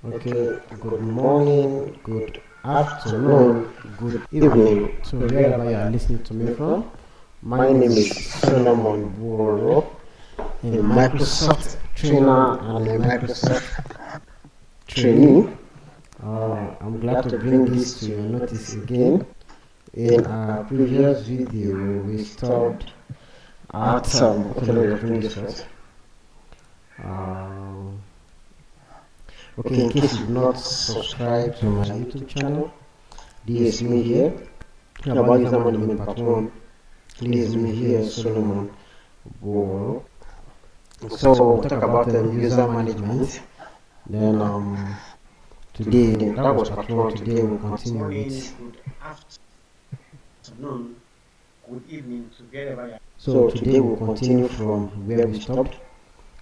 Okay, good morning, good afternoon, good evening to wherever you are listening to me from. My name is Solomon BUORO, a Microsoft trainer and a Microsoft trainee. I'm glad to bring this to your notice again. In our previous video, we stopped at okay, let me just bring this first. Okay, in case you've not subscribed to my YouTube channel, this is me here. About user management part 1. This is me here, Solomon BUORO. So we'll talk about user management. Then today, that was part 1. Today we'll continue with afternoon, good evening to wherever you are. So today we'll continue from where we stopped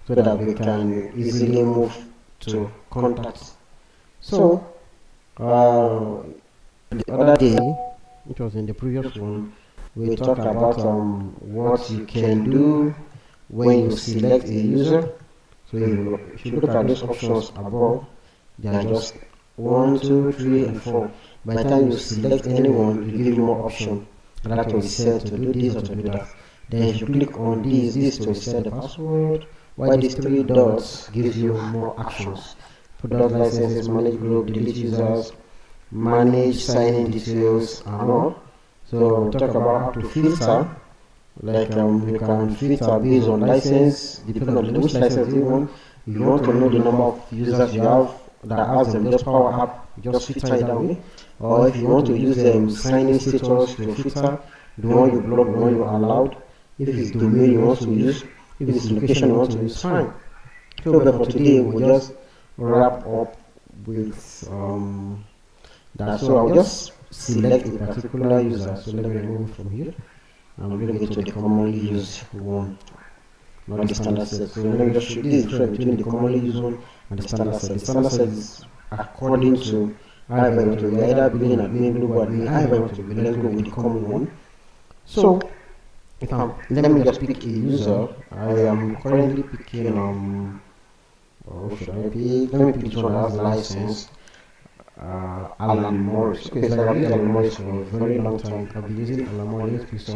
so that we can easily move to contacts. So the other day, which was in the previous one, we talked about what you can do when you select a user. So if you look at those options above, there are just 1, 2, 3, and 4. By the time you select anyone, it will give you more options. That to reset, to do this or to do that. Then if you click on this to reset the password, while these 3 dots gives you more actions. Product licenses, manage group, delete users, manage sign-in details, and all. So we talk about how to filter. Like you can filter based on license, depending on which license you want. If you want to know the number of users you have that has them just Power App, just filter it that way. Or if you want to use sign-in status to filter the one you block, the one you allowed. If it's domain you want to use, if it's location you want to use, fine. So but for today we'll just wrap up with that. So I'll just select a particular user. So let me remove from here and bring it to the commonly used one, not the standard set. So let me just show this difference between the commonly used one and the standard set. The standard set is according to however you want to be, either billing admin, global admin, however you want to be. Let's go with the common one. So if let me just pick a user. I am currently picking what should I pick? Let me pick this one that has license. Alan Morris. Okay, so I've used Alan Morris for a very long time. I've been using Alan Morris.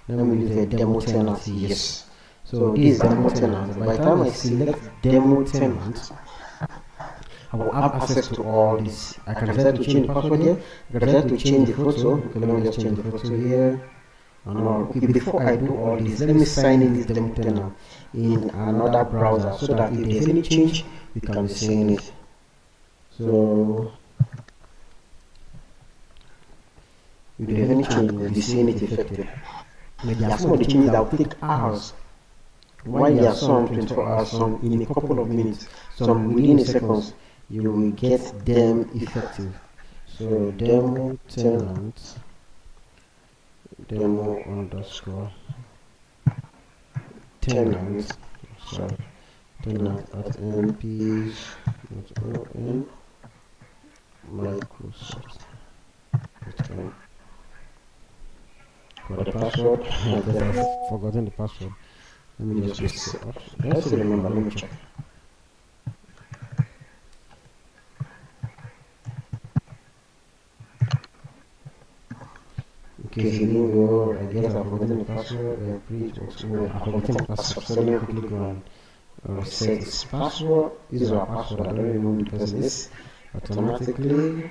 Let me use the demo tenant. Yes. So this is demo tenant. By the time I select demo tenant, I will have access to all this. I can decide to change the password here. I can decide to change the photo. Okay, let me just change the photo here. Okay, before I do all this, let me sign in this demo tenant in another browser so that if there's any change, we can be seeing it. So if there's any change, we'll be seeing it effective. But there are some of the changes that will take hours. While there are some 24 hours, some in a couple of minutes, some within a seconds, you will get them effective. So demo tenant, demo underscore tenant, sorry, tenant at Mpeace.on Microsoft. For the password, I guess I've forgotten the password. Let me just paste it up. I still remember, let me check. Okay, so here we go. I guess I've forgotten the password. Please, I've forgotten the password. So let me quickly go and reset this password. This is our password. I don't even know who the person is. Automatically,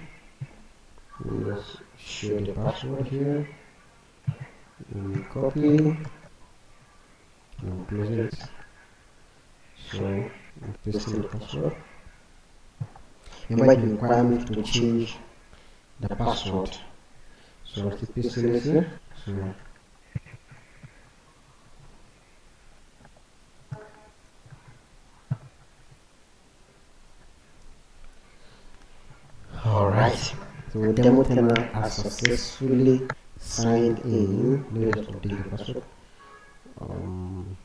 we just share the password here. We copy and close it. So I'm pasting the password. It might require me to change the password. So I'll keep pasting it here. So alright. So demo tenant has successfully signed in. Let me just update the password.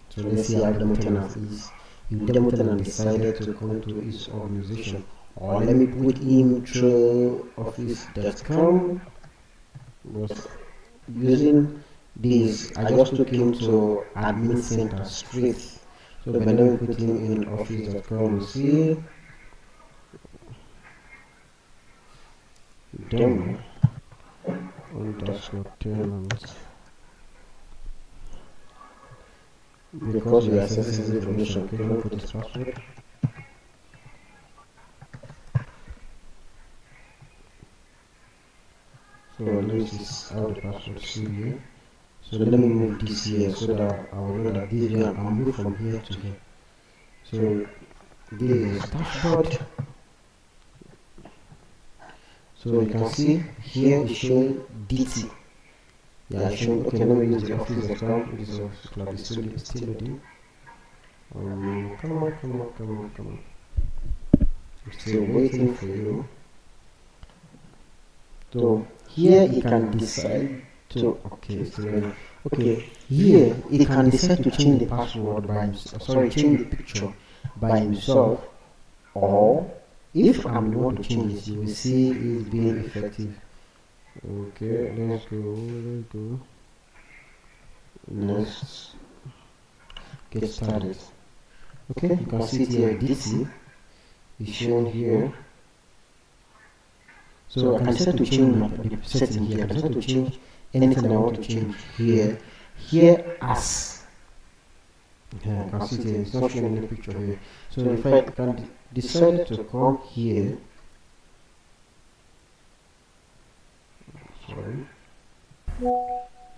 So let's see how demo tenant is. If demo tenant decided to come to his organization, or let me put him through office.com. Was using this, I just took him to admin center straight. So when we put him in office.com, you see demo underscore tenant, because we are accessing sensitive information. Okay, let me put this password. So this is how the password see here. So let me move this here so that I will know that this one I'll move from here to here. So this is dashboard. So you can see here is showing DT. Yeah, showing. Okay, let me use the office.com. This is like still loading. Come on. I'm still waiting for you. So here you can decide to okay, here you can decide to change the password by himself, change the picture by himself, or if I'm the one to change this, you will see it's being effective. Okay, let's go. Let's get started. Okay, you can see it here, DC is shown here. So I can decide to change the setting here. I can decide to change anything I want to change here. Here as yeah, I can see it here. It's not showing any picture here. So if I can decide to come here,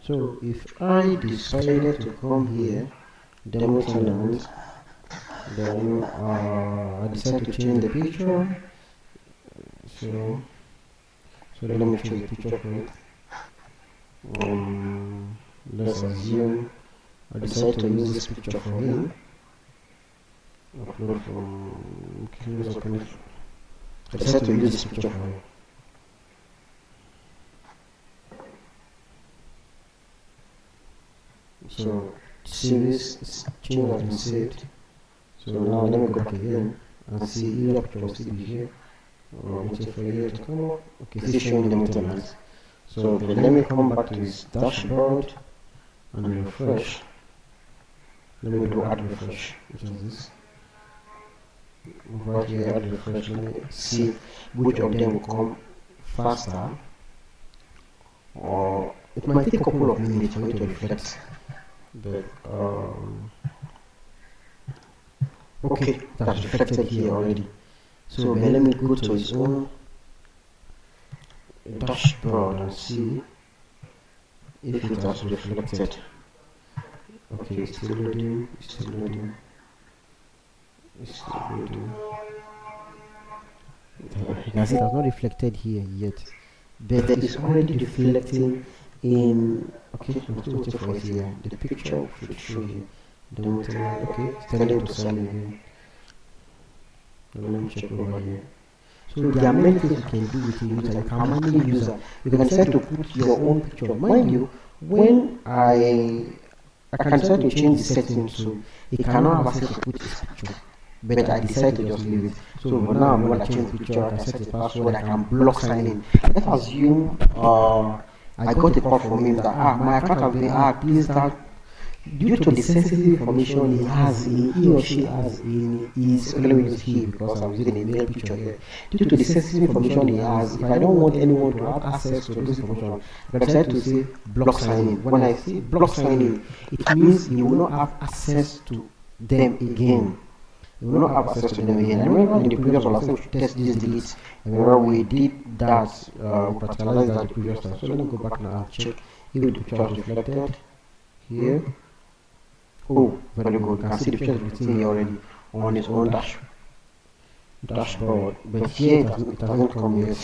so if I decided to come here, demo tenant, then I decide to change the picture. So let me choose the picture for it. Let's assume I decide to use this picture for him. Upload from I decide to use this picture for him. So series change has been saved. So now let me go back again and see if the picture will still be here. Waiting for you to come up. Okay, this is showing the maintenance. So let me come back to this dashboard and refresh. Let me do add refresh, which is this. Right here, add refresh. Let me see which of them will come faster, or it might take a couple of minutes for it to reflect. But okay, that's reflected here already. So let me go to his own dashboard and see if it has reflected. Okay, it's still loading. You can see it has not reflected here yet, but it is already reflecting in. Okay, I'm still waiting for it here. The picture should show here. Okay, it's telling to sign in. Let me check over here. So there are many things you can do with a user. You can manage user. You can decide to put your own picture. Mind you, when I can decide to change the settings so he cannot have access to put his picture, but I decide to just leave it. So now when I change the picture, I can set a password, I can block sign in. Let's assume I got a call from him that my account has been hacked, please that due to the sensitive information he or she has in his, let me use he because I'm using a male picture here. Due to the sensitive information he has, if I don't want anyone to have access to this information, I decide to say block signing. When I say block signing, it means he will not have access to them again. He will not have access to them again. I remember in the previous one, I said test this delete. I remember we did that, we practicalized that the previous time. So let me go back now and check if the picture is reflected here. Oh, very good. You can see the picture is written here already on its own dashboard. But here it hasn't come yet.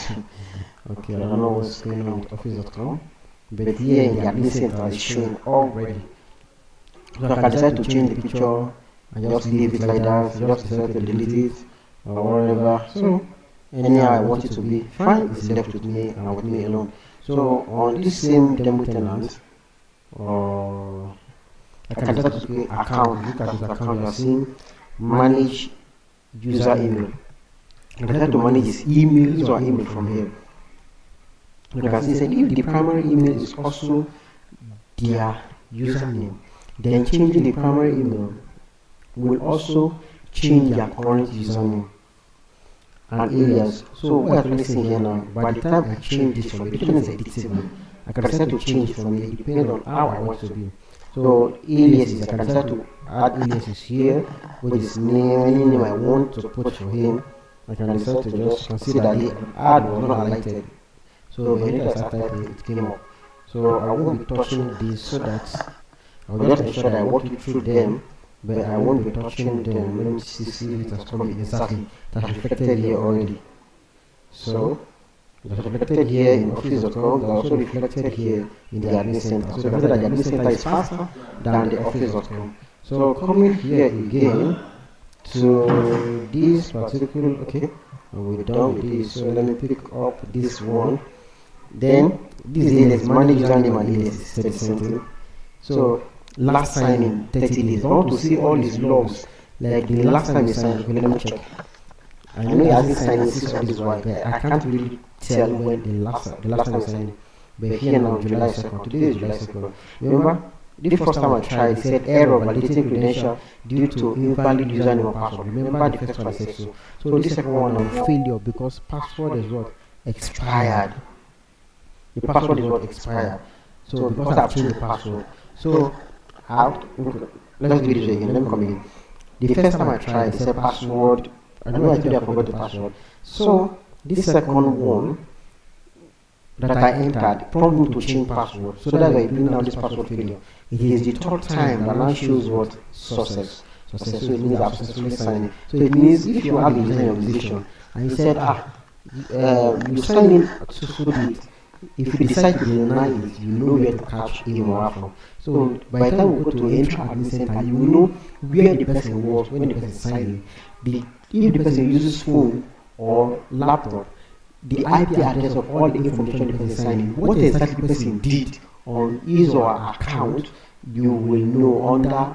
Okay, I don't know what's going on with office.com. But here in the admin center is showing already. So I can decide to change the picture and just leave it like that. Just decide to delete it or whatever. So anyhow I want it to be fine, it's left with me and with me alone. So on this same demo tenant, I can decide to create account. Look at this account you are seeing, manage user email. I can decide to manage his emails or email from here. You can see said if the primary email is also their username, then changing the primary email will also change their current username. and alias. So what you're actually seeing here now, by the time I change this from here, this one is editable. I can decide to change it from here, it depends on how I want it to be. So aliases, I can decide to add aliases here, which is name, any name I want to put for him. I can decide to just consider that the ad was not highlighted. So when I start typing, it came up. So I won't be touching this, so that I'll just ensure that I walk it through them, but I won't be touching them. Let me see if it has come exactly. That's reflected here already. So that's reflected here in office.com, that's also reflected here in the admin center. So that's that the admin center is faster than the office.com. So coming here again to this particular, okay, and we're done with this. So let me pick up this one. Then this alias, manage username and alias is the same thing. So last sign in 30 days. I want to see all these logs, like the last time you signed. Okay, let me check. I know he hasn't signed in 6 of this one, but I can't really tell when the last time you signed. But here now, July 2nd. Today is July 2nd. Remember, the first time I tried, it said error validating credential due to invalid username or password. Remember the first one said so. So this second one on failure because password is what? Expired. The password is what? Expired. So because I've changed the password. So let's do this again. Let me come again. The first time I tried, it said password. I know I told you I forgot the password. So this second one that I entered prompted me to change password. So that's why I'm doing now this password failure. It is the third time that now shows what? Success. So it means I've successfully signed in. So it means if you have a user organization and you said, you sign in to so date. If you decide to deny it, you know where to catch him or her from. So by the time we go to enter admin center, you will know where the person was when the person signed in. If the person uses phone or laptop, the IP address of all the information the person signed in, what exactly the person did on his or her account, you will know under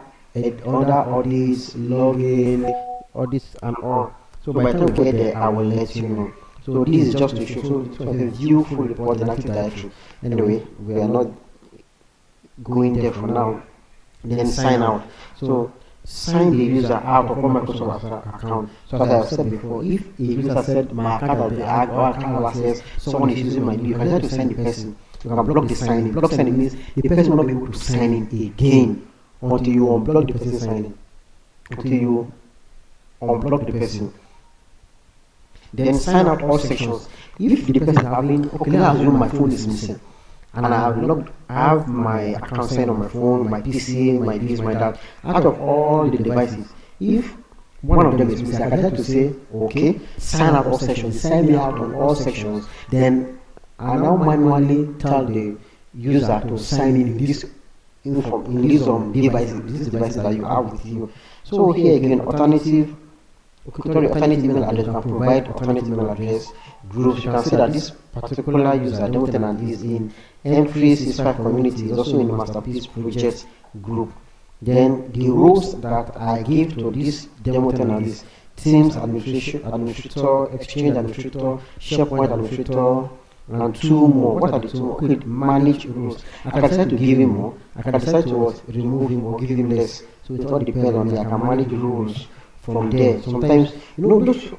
all these login, all this and all. So by the time we get there, I will let you know. So this is just to show, so it's a view full report and Active Directory. Anyway, we are not going there for now. Then sign out. So sign the user out of all Microsoft account. So as I have said before, if a user said my account has been hacked or I can't have access, someone is using my you can try to sign the person. You can block the signing. Block signing means the person will not be able to sign in again until you unblock the person signing. Until you unblock the person. Then sign out all sections. If the person is having, okay, let's assume my phone is missing, and I have my account signed on my phone, my PC, my this, my that. Out of all the devices, if one of them is missing, I can try to say, okay, sign out all sections, sign me out on all sections. Then I now manually tell the user to sign in these devices that you have with you. So here again, alternative email address, you can provide alternative email address groups. You can see that this particular user demo tenant is in M365 community, is also in the Mpeace project group. Then the roles that I give to this demo tenant is Teams administrator, Exchange administrator, SharePoint administrator, and 2 more. What are the 2 more? Okay, manage roles. I can decide to give him more. I can decide to remove him or give him less. So it all depends on me. I can manage roles from there. Sometimes, those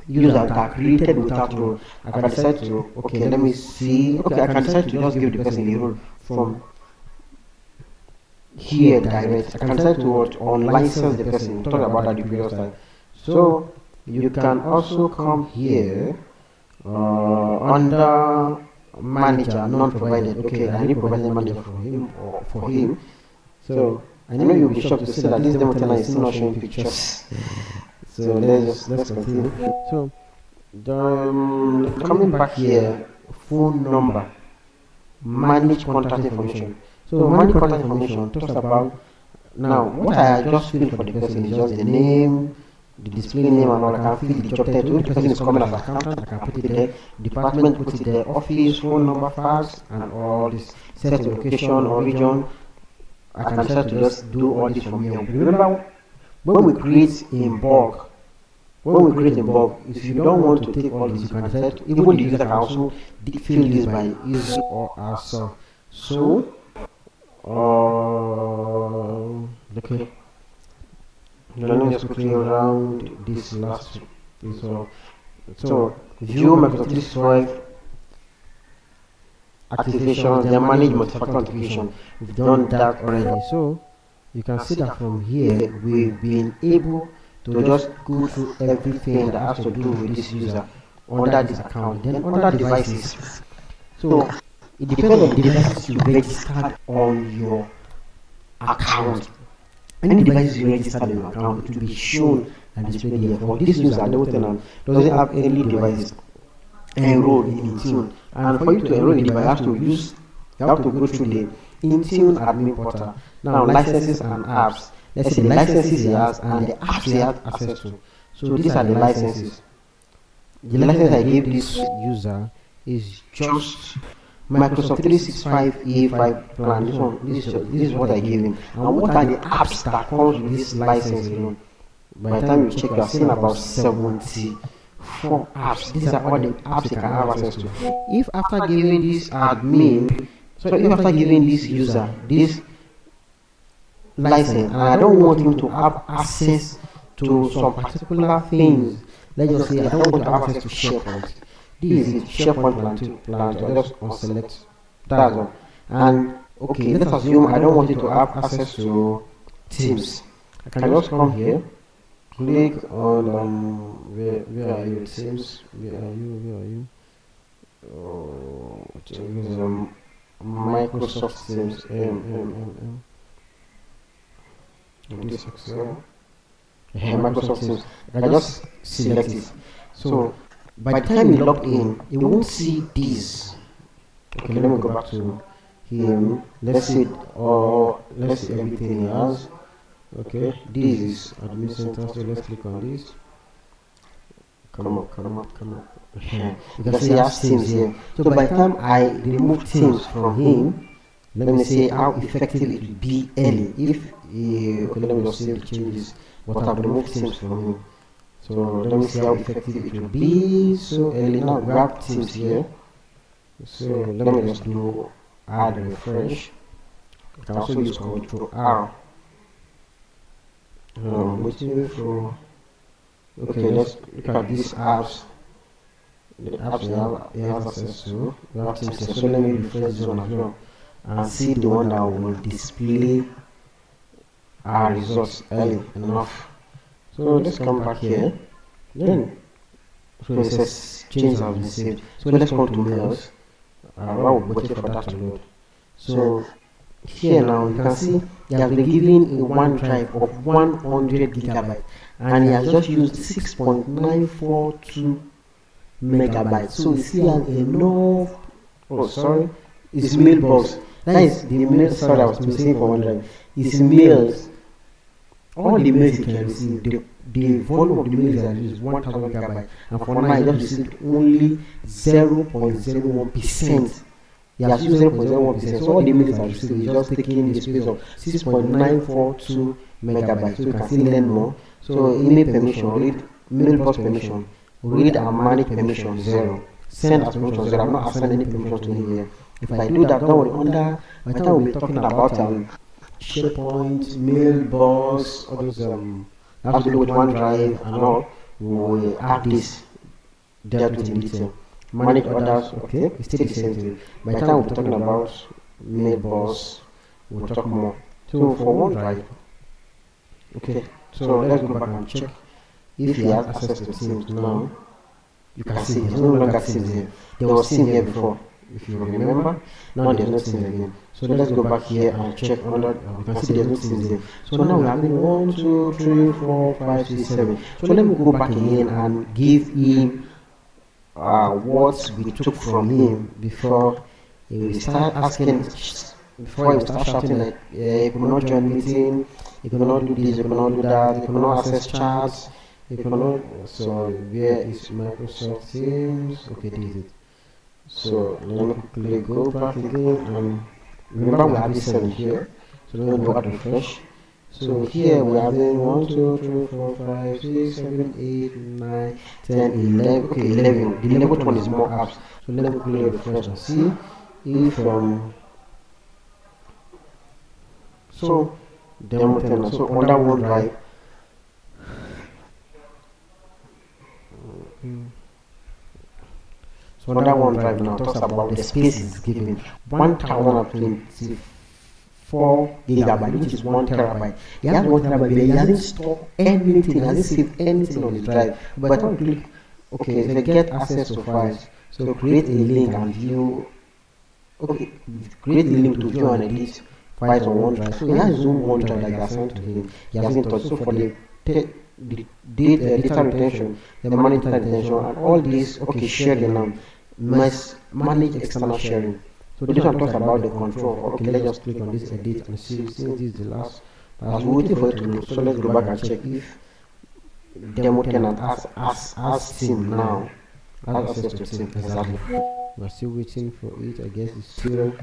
users that are created without role, I can decide to, okay, let me see, okay, I can decide to just give the person a role from here direct. I can decide to unlicense the person. We talked about that the previous time. So you can also come here under manager not provided. Okay, I need provided manager for him. So I know you'll be shocked to see that this demo tenant is still not showing pictures. So let's continue. So coming back here, phone number, manage contact information. So manage contact information talks about, now what I just filled for the person is just the name, the display name and all. I can fill the job title. If the person is coming as accountant, I can put it there. Department, put it there. Office, phone number, fax, and all this. Set the location or region. I can decide to just do all this from here. Remember, when we create in bulk, if you don't want to take all this, you can decide to, even the user can also fill this by his or herself. So, okay. Let me just quickly around this last So view Microsoft 365 activations, then manage multi-factor authentication. We've done that already. So you can see that from here we've been able to just go through everything that has to do with this user under this account. Then under devices, so it depends on the devices you registered on your account. Any devices you registered on your account, it will be shown and displayed here. For this user, the tenant doesn't have any devices enrolled in Intune, and for you to enroll in the device, you have to go through the Intune admin portal. Now, licenses and apps. Let's say the licenses he has and the apps he has access to. So these are the licenses. The license I gave this user is just Microsoft 365 E5 plan. This is what I gave him. And what are the apps that comes with this license alone? By the time you check, you are seeing about 74 apps. These are all the apps you can have access to. If after giving this admin, so if after giving this user this license, and I don't want him to have access to some particular things, let's just say I don't want to have access to SharePoint. This is SharePoint plan 2. I just unselect that's all. And okay, let's assume I don't want you to have access to Teams. I can just come here, click on where are you, Teams? Where are you? Oh, Microsoft Teams. This Excel. Microsoft Teams. I just select it. So by the time you log in, you won't see these. Okay, let me go back to him. Let's see everything he has. Okay, this is admin center, so let's click on this. Come up. You can see he has Teams here. So by the time I remove Teams from him, let me see how effective it will be early. If okay, let me just save the changes, but I've removed Teams from him. So let me see how effective it will be. So early now, grab Teams here. So let me just do add refresh. I can also use Ctrl R. Waiting for. Okay, let's look at these apps. The apps you have access to. We have Teams here. So let me refresh this one as well and see the one that will display our results early enough. So let's come back here. Then, so it says change has been saved. So let's come to mails. While we're waiting for that to load. So here now you can see he has been given a OneDrive of 100 gigabytes, and he has just used 6.942 megabytes. So you see an enough. Oh, sorry, it's mailbox. That is the mail. Sorry, I was missing for OneDrive. It's mails. All the mails you can receive, the volume of the mails that is 1000 megabytes, and for now I just received only 0.01%. He has used 0.01%. So all the mails I received is just taking the space of 6.942 megabytes. So you can still learn more. So email permission, read mailbox permission, read and manage permission 0. Send as permission 0. I'm not assigning any permission to him here. If I do that, don't worry. Under by the time we'll be talking about SharePoint, mailbox, all those have to do with OneDrive and all, we will have this dealt with in detail. Manage others, okay, it's still the same thing. By the time we'll be talking about mailbox, we'll talk more. So for OneDrive, okay, so let's go back and check if he has access to Teams now. You can see there's no longer Teams here. There was Teams here before, if you remember. Now there's no Teams again. So let's go back here and check under. You can see there's no Teams there. So now we have 1, 2, 3, 4, 5, 6, 7. So let me go back again and give him what we took from him before he will start asking. Before he will start shouting like, you cannot join meeting, you cannot do this, you cannot do that, you cannot access chats, you cannot. So where is Microsoft Teams? Okay, this is it. So let me quickly go back again and remember we have this 7 here. So let me go add refresh. So here we have 1, 2, 3, 4, 5, 6, 7, 8, 9, 10, 11. Okay, 11. The 11th one is more apps. So let me quickly refresh and see if so demo 10. So under OneDrive, So under OneDrive now talks about the space is given 1024 gigabyte, which is 1 terabyte. He has 1 terabyte, but he hasn't stored anything, he hasn't saved anything on his drive. But when you click, okay, so get access to files. So create a link and view. Okay, create a link to view and edit files on OneDrive. So he has his own OneDrive that he assigned to him. He hasn't touched. So for the data retention, the manage data retention, and all this, okay, sharing now, must manage external sharing. So this one talks about the control. Okay, let's just click on this edit and see since this is the last. As we're waiting for it to load, so let's go back and check if demo tenant has SIM now, has access to SIM. Exactly. We're still waiting for it. I guess it's still,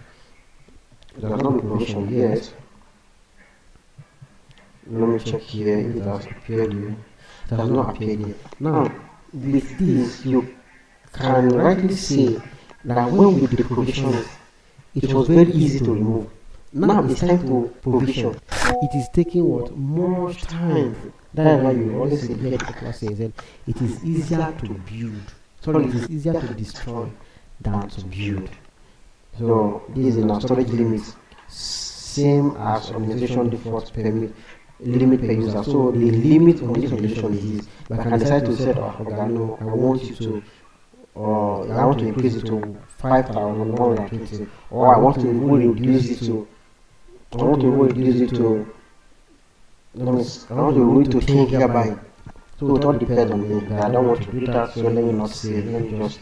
it has not been provisioned yet. Let me check here if it has appeared here. It has not appeared yet. Now, with this, you can rightly say that when we did the provision, it was very easy to remove. Now it's time to provision. It is taking what? Much time. That's why you always say here the class says that it is easier to build. Sorry, it is easier to destroy than to build. So this is in our storage limits, same as organization default permit limit per user. So the limit on this organization is this, but I can decide to say, oh, okay, no, I want you to, or I want to increase it to 5,120, or I want to reduce it to, I want to reduce it to, I want to reduce it to 10 gigabyte. So it all depends on me, but I don't want to do that, so let me not save, let me just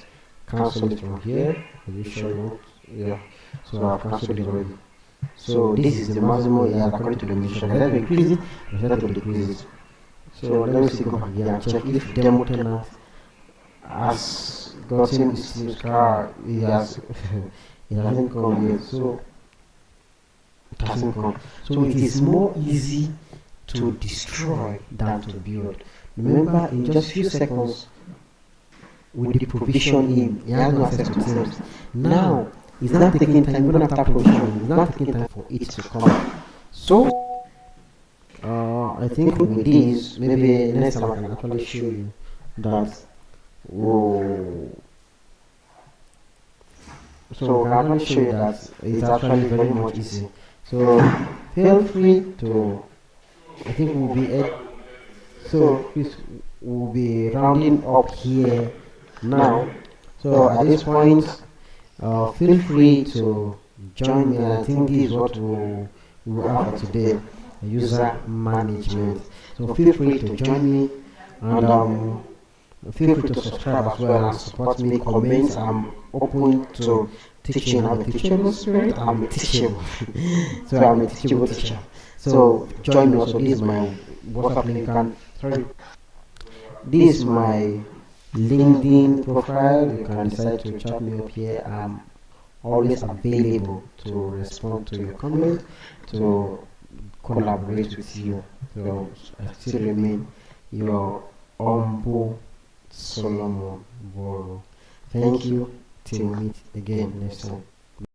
cancel it from here. Are you sure you want? Yeah, so I've cancelled it already. So this is the maximum, yeah, according to the mission. Let me increase it, let me decrease it. So let me see, go back here and check if demo tenant has gotten his car. It has it hasn't come yet, so it hasn't come. So it is more easy to destroy than to build. Remember, in just few seconds with the provision in, he has no access to things. Now it's not taking time, even after provision, it's not taking time for it to come. So I think with this, maybe next time I can actually show you that. Whoa. So I can actually show you that it's actually very much easy. So feel free to, I think we'll be we'll be rounding up here now. So at this point, feel free to join me. I think this is what we'll have for today, user management. So feel free to join me, and feel free to subscribe as well and support me. Comments. I'm open to teaching. I'm a teachable spirit. I'm teachable. So I'm a teachable teacher. So join me also. This is my WhatsApp link. This is my LinkedIn profile. You can decide to chat me up here. I'm always available to respond to your comment, to collaborate with you. So I still remain your humble Solomon BUORO. Thank you. Till we meet again next time.